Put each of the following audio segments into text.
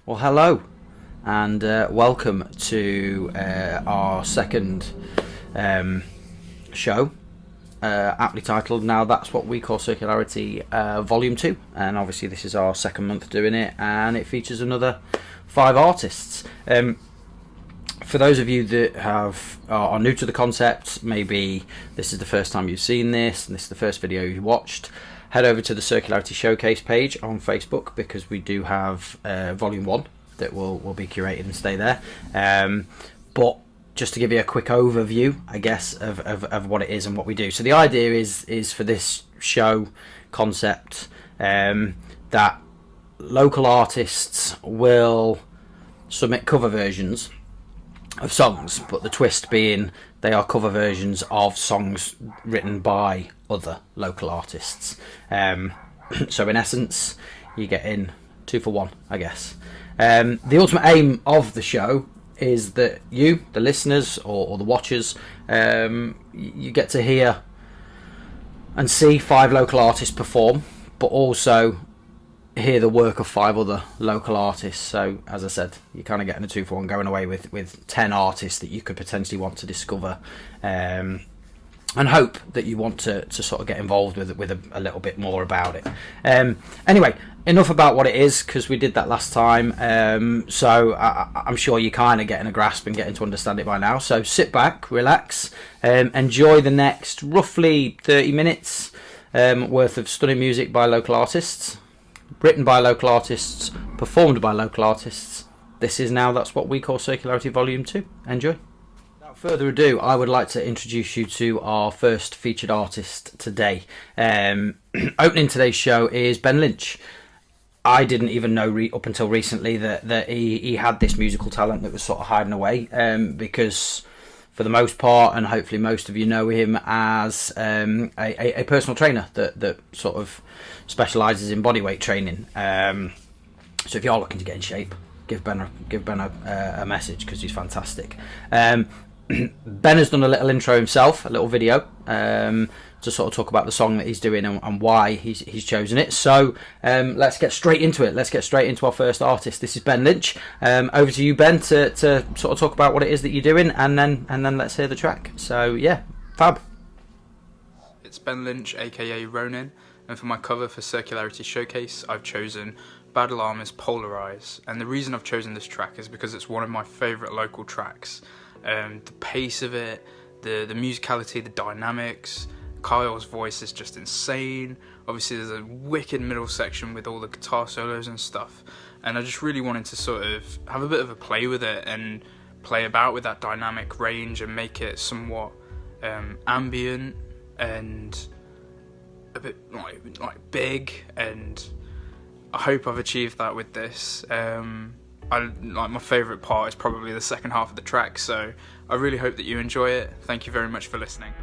Well, hello, and welcome to our second show, aptly titled Now That's What We Call Circularity Volume 2. And obviously this is our second month doing it, and it features another 5 artists. For those of you that are new to the concept, maybe this is the first time you've seen this, and this is the first video you watched, head over to the Circularity Showcase page on Facebook, because we do have Volume 1 that will be curated and stay there. But just to give you a quick overview, I guess, of what it is and what we do. So the idea is for this show concept that local artists will submit cover versions of songs, but the twist being they are cover versions of songs written by other local artists. So in essence, you get in 2 for 1, I guess. The ultimate aim of the show is that you, the listeners or the watchers, you get to hear and see 5 local artists perform, but also hear the work of 5 other local artists. So as I said, you're kind of getting a 2 for 1, going away with 10 artists that you could potentially want to discover, and hope that you want to sort of get involved with a little bit more about it. Anyway, enough about what it is, because we did that last time. So I'm sure you're kind of getting a grasp and getting to understand it by now. So sit back, relax, enjoy the next roughly 30 minutes worth of stunning music by local artists, written by local artists, performed by local artists. This is Now That's What We Call Circularity Volume 2. Enjoy. Without further ado, I would like to introduce you to our first featured artist today. Opening today's show is Ben Lynch. I didn't even know up until recently that he had this musical talent that was sort of hiding away, because for the most part, and hopefully most of you know him as a personal trainer that sort of specialises in bodyweight training. So if you're looking to get in shape, give Ben a message, because he's fantastic. Ben has done a little intro himself, a little video, to sort of talk about the song that he's doing and why he's chosen it. So let's get straight into it. Let's get straight into our first artist. This is Ben Lynch. Over to you, Ben, to sort of talk about what it is that you're doing, and then let's hear the track. So yeah, fab. It's Ben Lynch, aka Ronin, and for my cover for Circularity Showcase, I've chosen Battle Armor's Polarize. And the reason I've chosen this track is because it's one of my favourite local tracks. The pace of it, the musicality, the dynamics. Kyle's voice is just insane. Obviously there's a wicked middle section with all the guitar solos and stuff, and I just really wanted to sort of have a bit of a play with it and play about with that dynamic range and make it somewhat ambient and a bit like big, and I hope I've achieved that with this. My favourite part is probably the second half of the track, so I really hope that you enjoy it. Thank you very much for listening.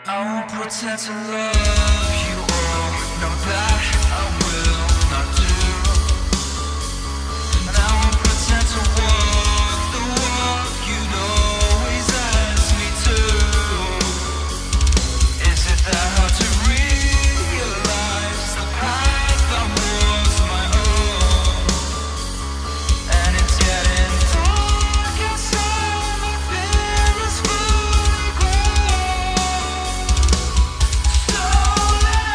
I won't pretend to love you all, no, that I will not do. And I won't pretend to walk the walk you'd always ask me to. Is it that hard to realize the path I was my own? And it's getting dark inside, my fear is fully grown. So let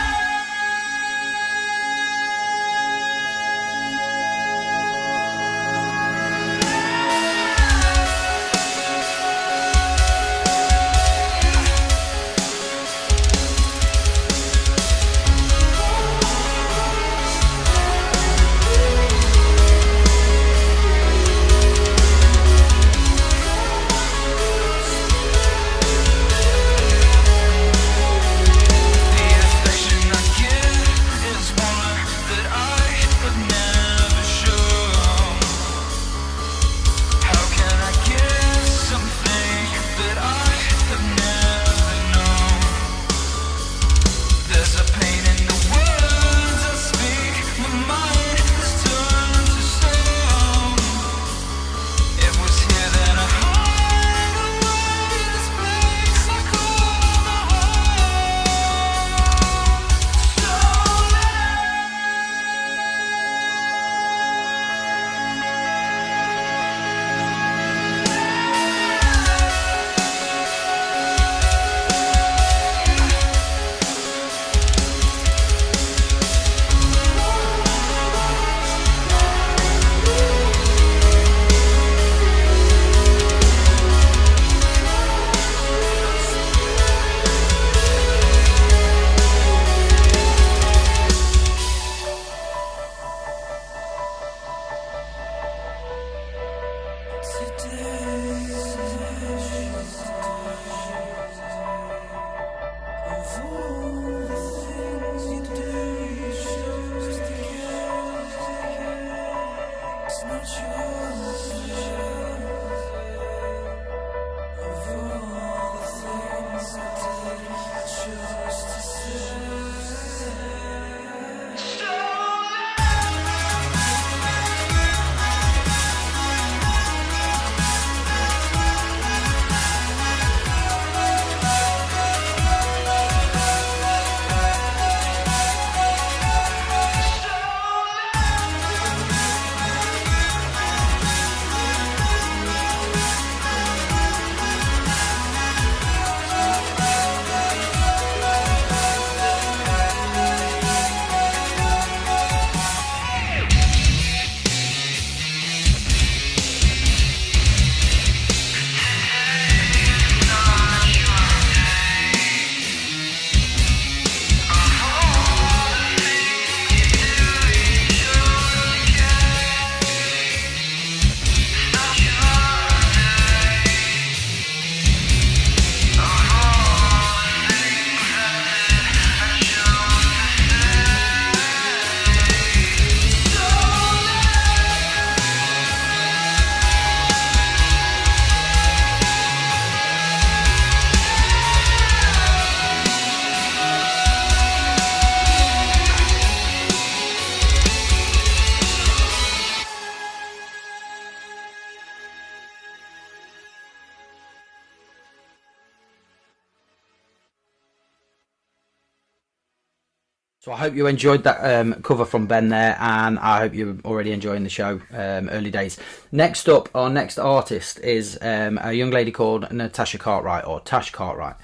So I hope you enjoyed that cover from Ben there, and I hope you're already enjoying the show. Early days. Next up, our next artist is a young lady called Natasha Cartwright, or Tash Cartwright.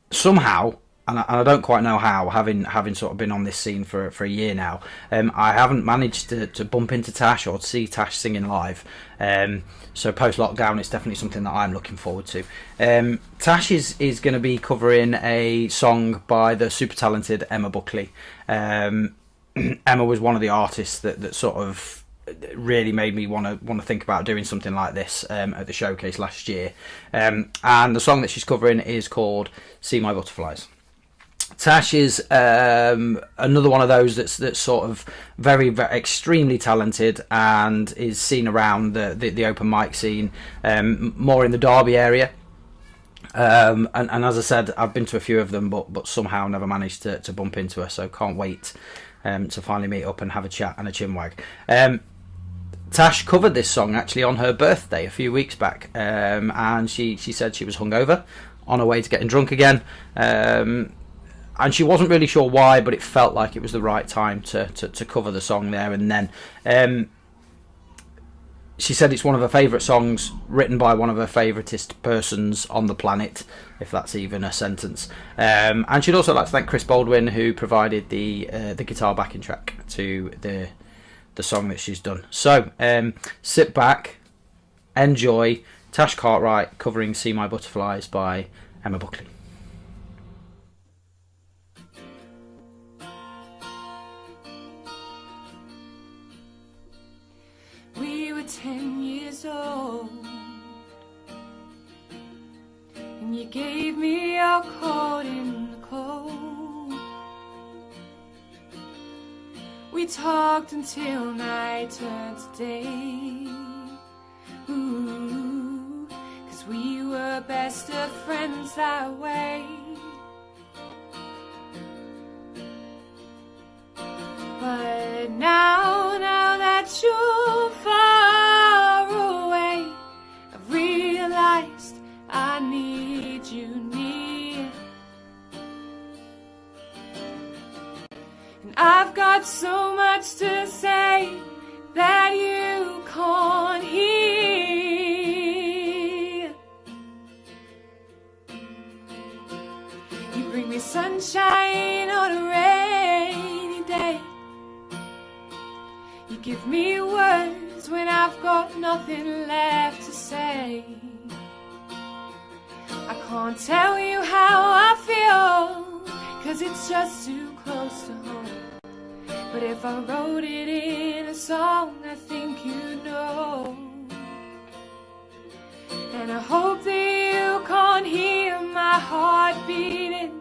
Somehow, and I don't quite know how, having sort of been on this scene for a year now, I haven't managed to bump into Tash or to see Tash singing live. So post-lockdown, it's definitely something that I'm looking forward to. Tash is going to be covering a song by the super talented Emma Buckley. Emma was one of the artists that sort of really made me want to think about doing something like this at the showcase last year. And the song that she's covering is called "See My Butterflies." Tash is another one of those that's sort of very, very extremely talented and is seen around the open mic scene, more in the Derby area. And as I said, I've been to a few of them, but somehow never managed to bump into her. So can't wait to finally meet up and have a chat and a chinwag. Tash covered this song actually on her birthday a few weeks back, and she said she was hungover, on her way to getting drunk again. And she wasn't really sure why, but it felt like it was the right time to cover the song there and then. She said it's one of her favourite songs, written by one of her favouriteest persons on the planet, if that's even a sentence. And she'd also like to thank Chris Baldwin, who provided the guitar backing track to the song that she's done. So sit back, enjoy Tash Cartwright covering "See My Butterflies" by Emma Buckley. We were 10 years old, and you gave me your coat in the cold. We talked until night turned to day. Ooh, 'cause we were best of friends that way. But now that you're far away, I've realized I need you near. And I've got so much to say that you can't hear. You bring me sunshine on a rainy day. You give me words when I've got nothing left to say. I can't tell you how I feel, 'cause it's just too close to home. But if I wrote it in a song, I think you know. And I hope that you can't hear my heart beating.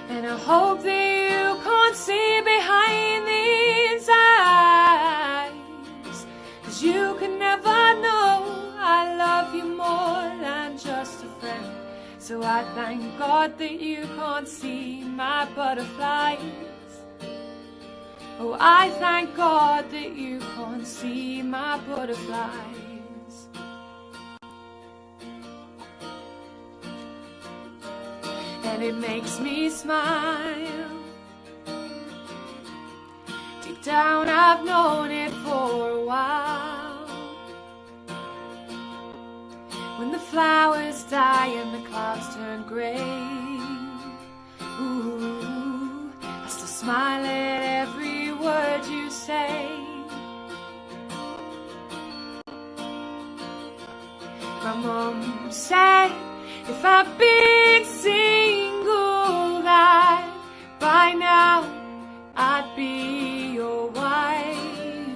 And I hope that you can't see behind these eyes, 'cause you can never know I love you more than just a friend. So I thank God that you can't see my butterflies. Oh, I thank God that you can't see my butterflies. And it makes me smile. Deep down I've known it for a while. When the flowers die and the clouds turn grey, ooh, I still smile at every word you say. My mom said if I've been single, that by now I'd be your wife.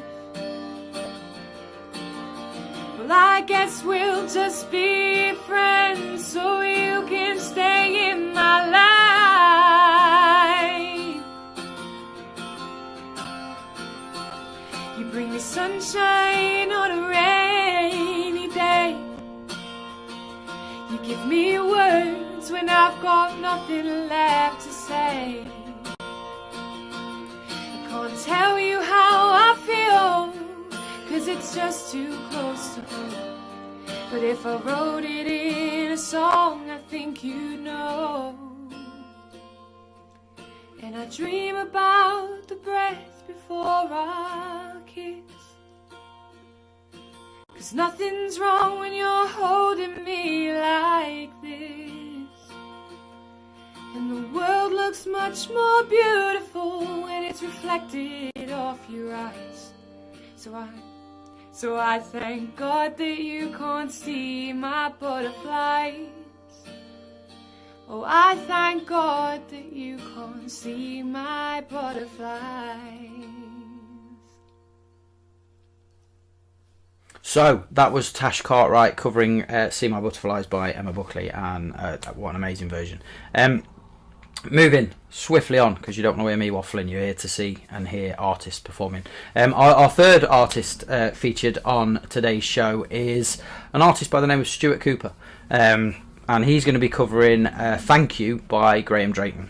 Well, I guess we'll just be friends, so you can stay in my life. You bring me sunshine on a rainy day. You give me words when I've got nothing left to say. I can't tell you how I feel, 'cause it's just too close to home. But if I wrote it in a song, I think you know. I dream about the breath before our kiss. 'Cause nothing's wrong when you're holding me like this. And the world looks much more beautiful when it's reflected off your eyes. So I thank God that you can't see my butterflies. Oh, I thank God that you can't see my butterflies. So that was Tash Cartwright covering See My Butterflies by Emma Buckley, and what an amazing version. Moving swiftly on, because you don't want to hear me waffling, you're here to see and hear artists performing. Our third artist featured on today's show is an artist by the name of Stuart Cooper, and he's going to be covering Thank You by Graham Drayton.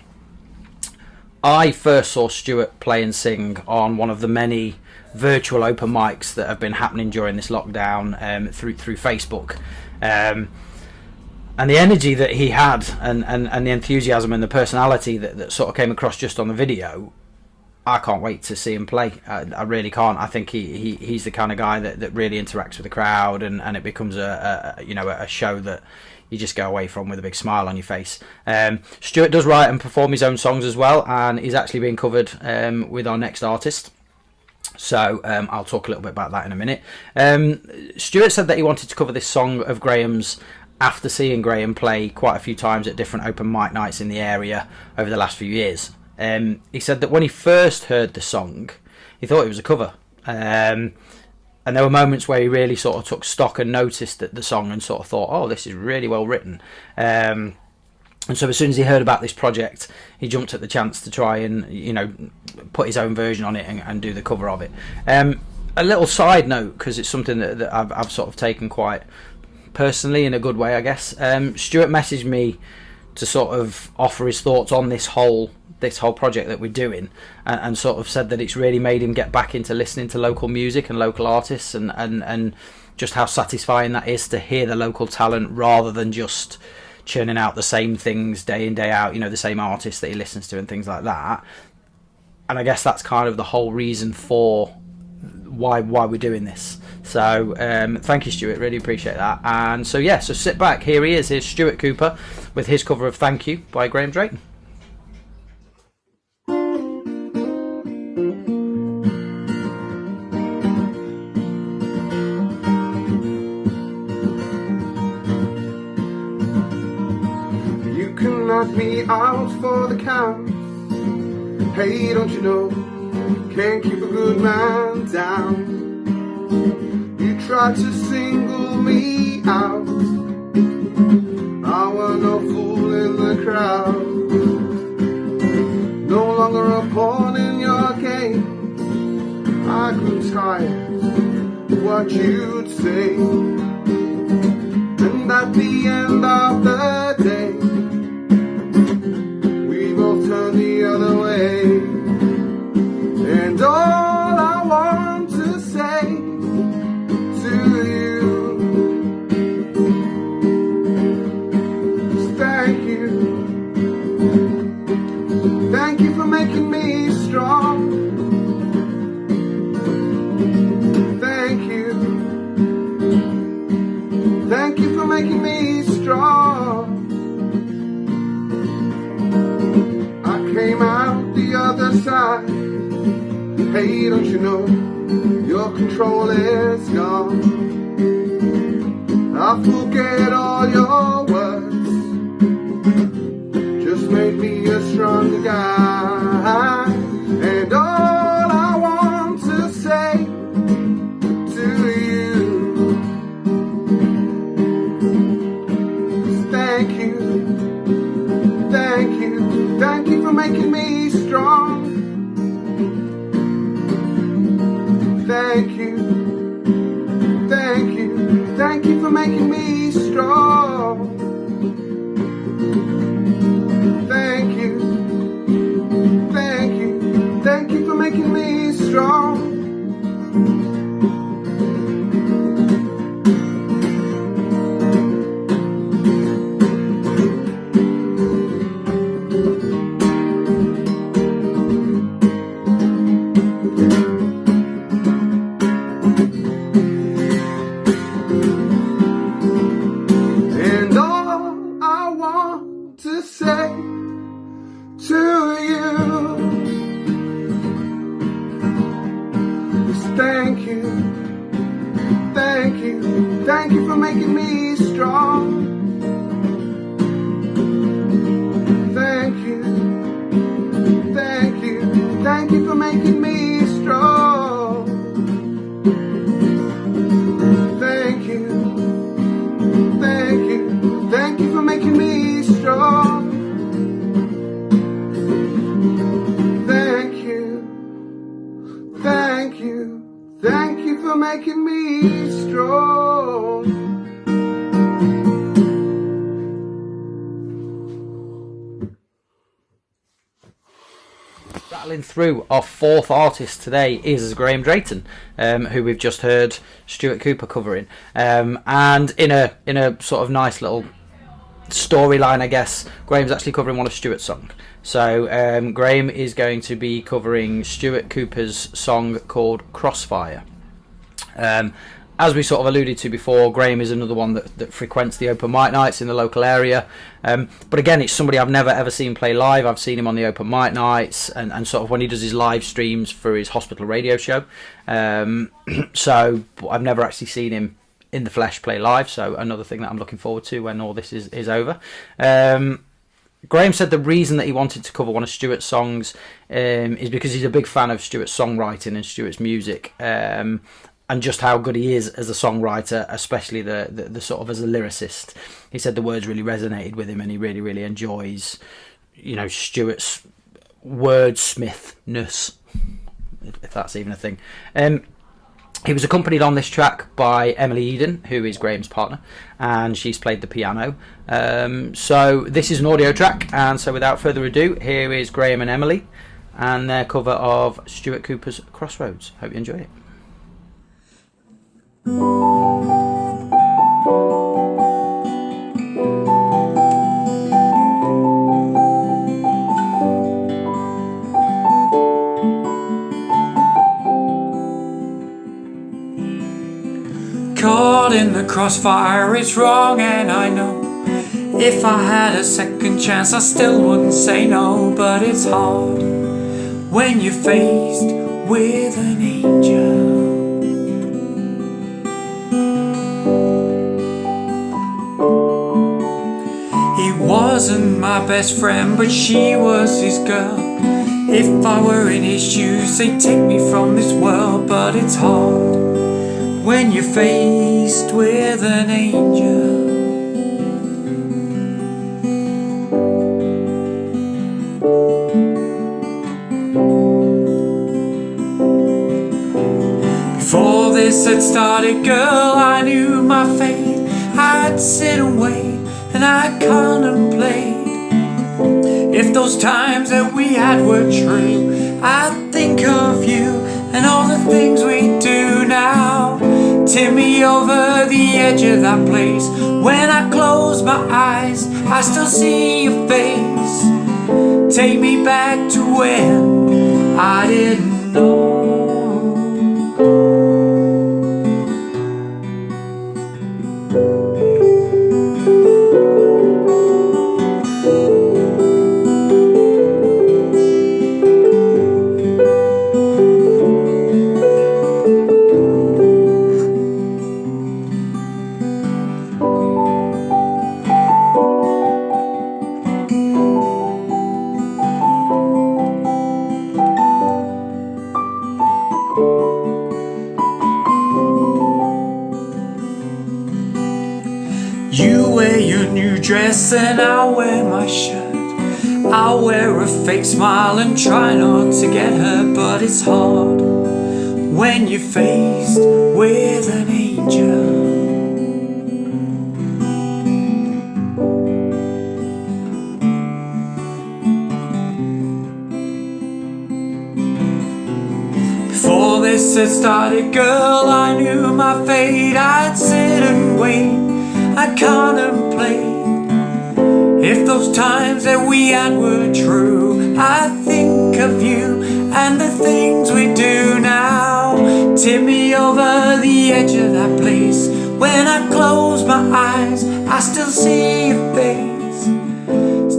I first saw Stuart play and sing on one of the many virtual open mics that have been happening during this lockdown through Facebook. And the energy that he had and the enthusiasm and the personality that sort of came across just on the video, I can't wait to see him play. I really can't. I think he's the kind of guy that really interacts with the crowd, and it becomes a show that you just go away from with a big smile on your face. Stuart does write and perform his own songs as well, and he's actually being covered with our next artist. So I'll talk a little bit about that in a minute. Stuart said that he wanted to cover this song of Graham's after seeing Graham play quite a few times at different open mic nights in the area over the last few years. He said that when he first heard the song, he thought it was a cover. And there were moments where he really sort of took stock and noticed the song and sort of thought, oh, this is really well written. And so as soon as he heard about this project, he jumped at the chance to try and, put his own version on it and do the cover of it. A little side note, because it's something that I've sort of taken quite personally in a good way, I guess. Stuart messaged me to sort of offer his thoughts on this whole project that we're doing, and sort of said that it's really made him get back into listening to local music and local artists, and just how satisfying that is to hear the local talent rather than just churning out the same things day in day out, the same artists that he listens to and things like that. And I guess that's kind of the whole reason for why we're doing this. So thank you, Stuart, really appreciate that. And so sit back, here he is, here's Stuart Cooper with his cover of Thank You by Graham Drayton. You can knock me out for the count. Hey, don't you know, can't keep a good man down. You tried to single me out. I was no fool in the crowd. No longer a pawn in your game. I grew tired of what you'd say. And at the end of the day, we both turned the other way. And all I want to say to you is thank you. Thank you for making me strong. Thank you. Thank you for making me strong. I came out the other side. Hey, don't you know, your control is gone. I forget all your words. Just made me a stronger guy. And all I want to say to you is thank you. Thank you. Thank you for making me strong. Thank you, thank you, thank you for making me strong. Thank you, thank you, thank you for making me strong. say to you is thank you, thank you, thank you for making me strong. Thank you, thank you, thank you for making me strong. Thank you, thank you, thank you for making me strong. Thank you, thank you, thank you for making me strong. Rattling through, our fourth artist today is Graham Drayton, who we've just heard Stuart Cooper covering, and in a sort of nice little storyline, I guess, Graham's actually covering one of Stuart's songs. So Graham is going to be covering Stuart Cooper's song called Crossfire. As we sort of alluded to before, Graham is another one that frequents the open mic nights in the local area. But again, it's somebody I've never ever seen play live. I've seen him on the open mic nights and sort of when he does his live streams for his hospital radio show. So I've never actually seen him in the flesh play live. So another thing that I'm looking forward to when all this is over. Graham said the reason that he wanted to cover one of Stuart's songs is because he's a big fan of Stuart's songwriting and Stuart's music. And just how good he is as a songwriter, especially the sort of as a lyricist. He said the words really resonated with him, and he really, really enjoys, Stuart's wordsmithness, if that's even a thing. He was accompanied on this track by Emily Eden, who is Graham's partner, and she's played the piano. So this is an audio track, and so without further ado, here is Graham and Emily and their cover of Stuart Cooper's Crossroads. Hope you enjoy it. Caught in the crossfire, it's wrong and I know. If I had a second chance I still wouldn't say no. But it's hard when you're faced with an angel. He wasn't my best friend, but she was his girl. If I were in his shoes, they'd take me from this world. But it's hard when you're faced with an angel. Before this had started, girl, I knew my fate. I'd sit and wait and I'd contemplate if those times that we had were true. I'd think of you and all the things we do now. Tip me over the edge of that place. When I close my eyes, I still see your face. Take me back to when I didn't know. You wear your new dress and I'll wear my shirt. I'll wear a fake smile and try not to get hurt. But it's hard when you're faced with an angel. Before this had started, girl, I knew my fate. I'd sit and wait, I'd contemplate if those times that we had were true. I'd think of you and the things we do now. Tip me over the edge of that place. When I close my eyes, I still see your face.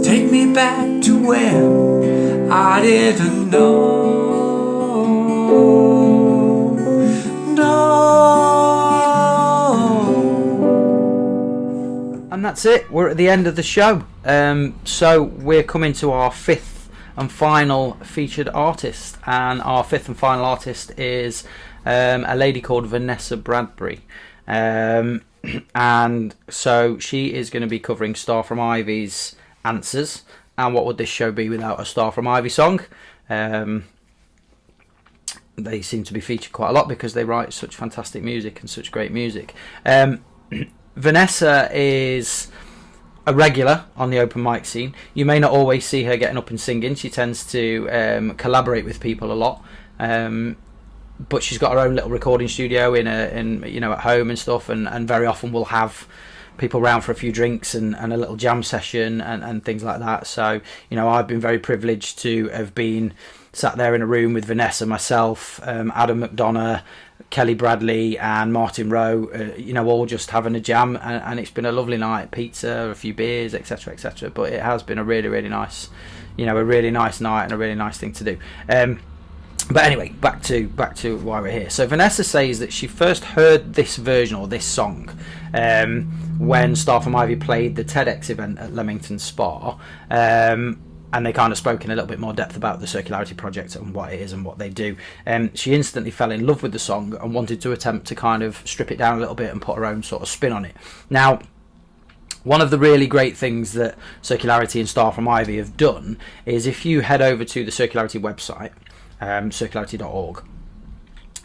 Take me back to when I didn't know. And that's it. We're at the end of the show. So we're coming to our fifth and final featured artist, and our fifth and final artist is a lady called Vanessa Bradbury. And so she is going to be covering Star from Ivy's Answers. And what would this show be without a Star from Ivy song? They seem to be featured quite a lot because they write such fantastic music and such great music. Vanessa is a regular on the open mic scene. You may not always see her getting up and singing. She tends to collaborate with people a lot. But she's got her own little recording studio in at home and stuff, and very often will have people round for a few drinks and a little jam session and things like that. So, I've been very privileged to have been sat there in a room with Vanessa, myself, Adam McDonough, Kelly Bradley and Martin Rowe, all just having a jam, and it's been a lovely night. Pizza, a few beers, etc, etc. But it has been a really, really nice, a really nice night and a really nice thing to do. But anyway, back to why we're here. So Vanessa says that she first heard this version or this song when Star from Ivy played the TEDx event at Leamington Spa, and they kind of spoke in a little bit more depth about the Circularity project and what it is and what they do. She instantly fell in love with the song and wanted to attempt to kind of strip it down a little bit and put her own sort of spin on it. Now, one of the really great things that Circularity and Star from Ivy have done is if you head over to the Circularity website, circularity.org,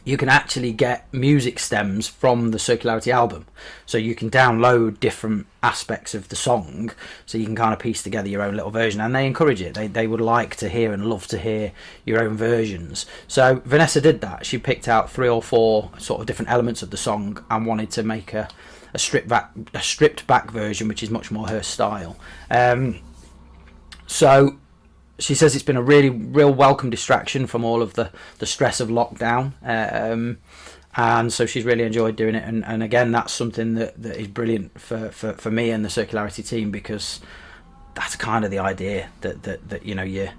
you can actually get music stems from the Circularity album. So you can download different aspects of the song, so you can kind of piece together your own little version, and they encourage it. They would like to hear and love to hear your own versions. So Vanessa did that. She picked out 3 or 4 sort of different elements of the song and wanted to make a stripped back version, which is much more her style. So she says it's been a real welcome distraction from all of the stress of lockdown, and so she's really enjoyed doing it. And again, that's something that is brilliant for me and the Circularity team, because that's kind of the idea that you're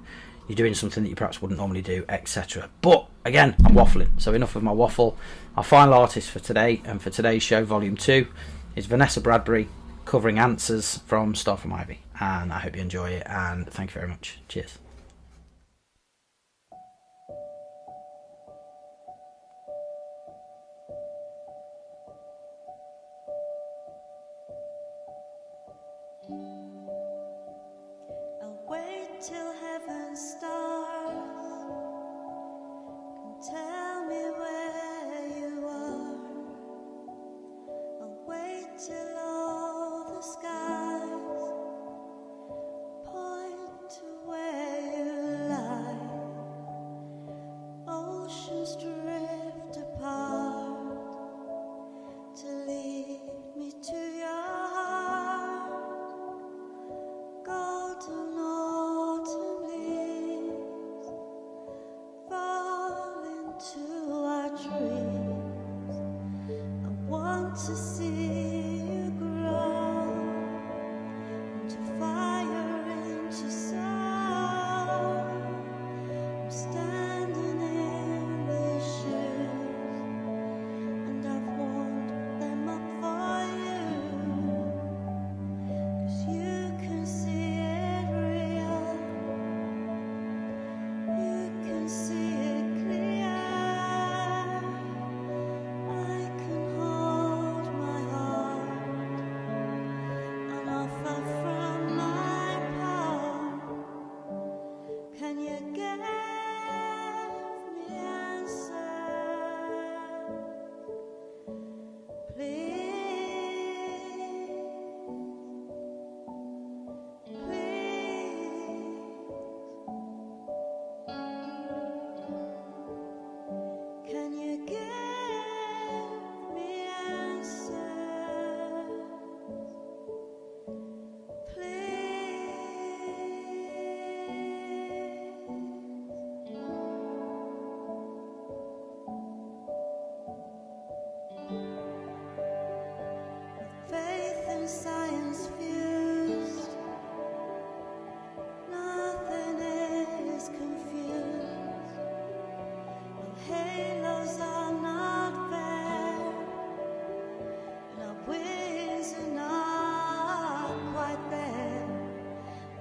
doing something that you perhaps wouldn't normally do, etc. But again, I'm waffling, so enough of my waffle. Our final artist for today and for today's show, Volume 2, is Vanessa Bradbury, covering Answers from Star from Ivy. And I hope you enjoy it, and thank you very much. Cheers. I'll wait till heaven starts and tell me where you are. I'll wait till all the skies point to where you lie. Oceans drift apart to lead me to your heart. Golden autumn leaves fall into our dreams. I want to see you grow into fire, into soul. I'm standing in the shoes, and I've warmed them up for you, 'cause you can see it real, you can see it clear. I can hold my heart.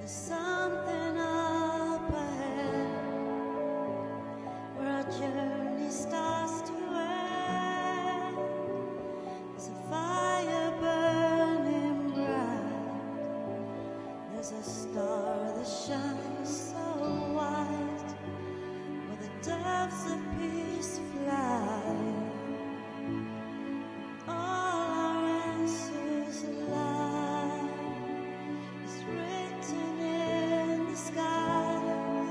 There's something up ahead where our journey starts to end. There's a fire burning bright. There's a star that shines so white where the doves of peace fly. All our answers lie. It's written in the skies.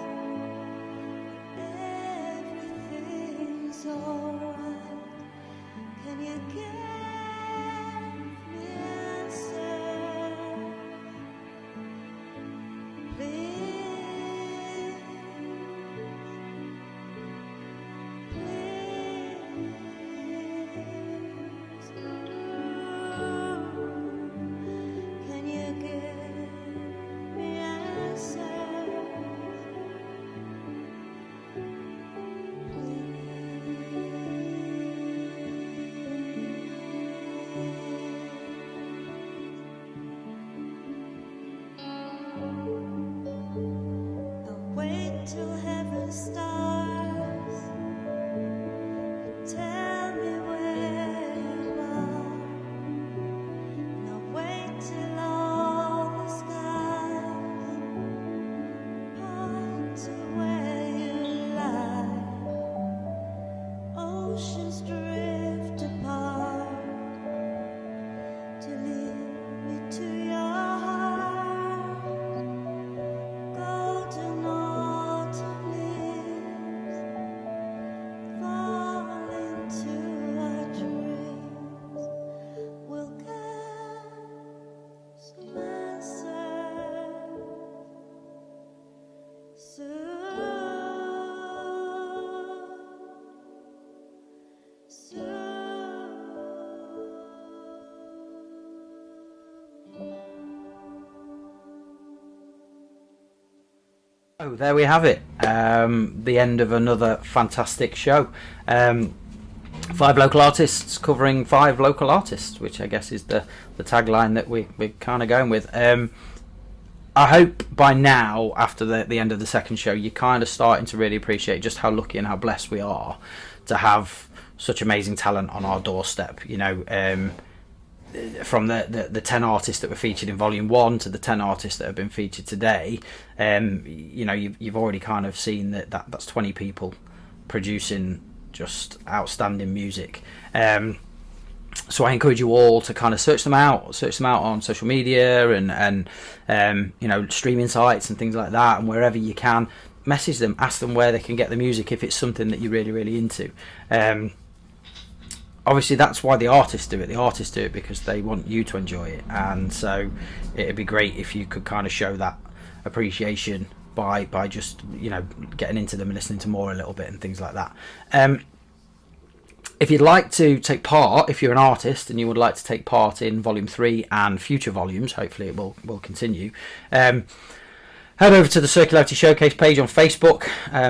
Everything's alright. Can you give me answers? Please, please. Can you give me answers? I'll wait till heaven starts. Tell me where you are. And I'll wait till all the skies point to where you lie. Oceans drift apart to lead me to your heart. Golden autumn leaves fall into our dreams. We'll get some answers Oh, there we have it. The end of another fantastic show. 5 local artists covering 5 local artists, which I guess is the tagline that we're kind of going with. I hope by now, after the end of the second show, you're kind of starting to really appreciate just how lucky and how blessed we are to have such amazing talent on our doorstep. You know, from the 10 artists that were featured in Volume 1 to the 10 artists that have been featured today, you know, you've already kind of seen that's 20 people producing just outstanding music. So I encourage you all to kind of search them out on social media and you know, streaming sites and things like that, and wherever you can, message them, ask them where they can get the music if it's something that you're really into. Obviously that's why the artists do it. The artists do it because they want you to enjoy it, and so it'd be great if you could kind of show that appreciation by just, you know, getting into them and listening to more a little bit and things like that. If you'd like to take part, if you're an artist and you would like to take part in Volume 3 and future volumes, hopefully it will continue, head over to the Circularity Showcase page on Facebook,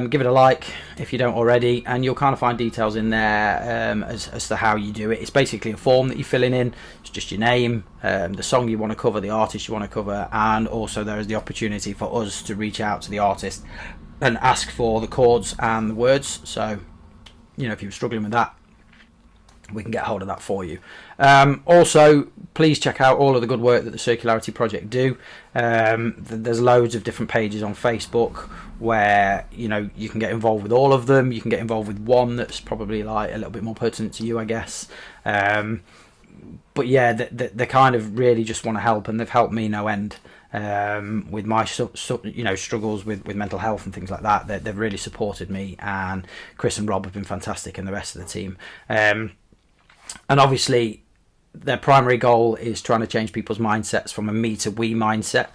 give it a like if you don't already, and you'll kind of find details in there as to how you do it. It's basically a form that you're filling in. It's just your name, the song you want to cover, the artist you want to cover, and also there is the opportunity for us to reach out to the artist and ask for the chords and the words. So, you know, if you're struggling with that, we can get hold of that for you. Also, please check out all of the good work that the Circularity Project do. There's loads of different pages on Facebook where, you know, you can get involved with all of them. You can get involved with one that's probably like a little bit more pertinent to you, I guess. But yeah, they kind of really just want to help, and they've helped me no end with my you know, struggles with mental health and things like that. They've really supported me, and Chris and Rob have been fantastic, and the rest of the team. And obviously their primary goal is trying to change people's mindsets from a me to we mindset,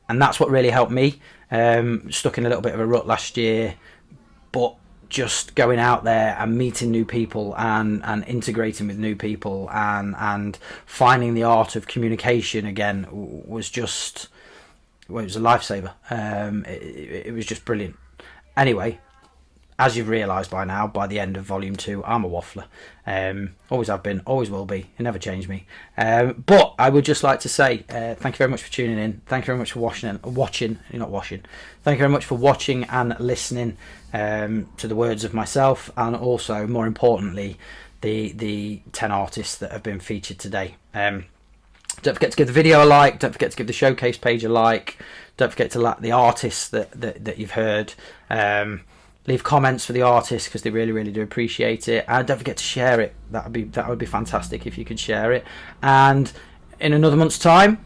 and that's what really helped me. Stuck in a little bit of a rut last year, but just going out there and meeting new people and integrating with new people and finding the art of communication again was just, well, it was a lifesaver. It was just brilliant. Anyway, as you've realised by now, by the end of Volume 2, I'm a waffler. Always have been, always will be. It never changed me. But I would just like to say thank you very much for tuning in. Thank you very much for watching. You're not washing. Thank you very much for watching and listening to the words of myself, and also, more importantly, the 10 artists that have been featured today. Don't forget to give the video a like. Don't forget to give the showcase page a like. Don't forget to like the artists that you've heard. Leave comments for the artists, because they really do appreciate it, and don't forget to share it. That would be fantastic if you could share it. And in another month's time,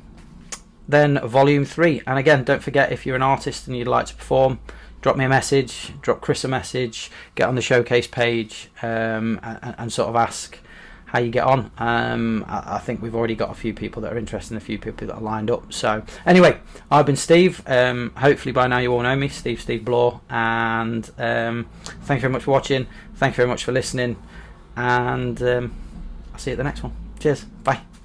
then Volume 3. And again, don't forget, if you're an artist and you'd like to perform, drop me a message, drop Chris a message, get on the showcase page, and sort of ask how you get on. I think we've already got a few people that are interested and a few people that are lined up. So anyway, I've been Steve. Hopefully by now you all know me, Steve Bloor. And thank you very much for watching. Thank you very much for listening. And I'll see you at the next one. Cheers. Bye.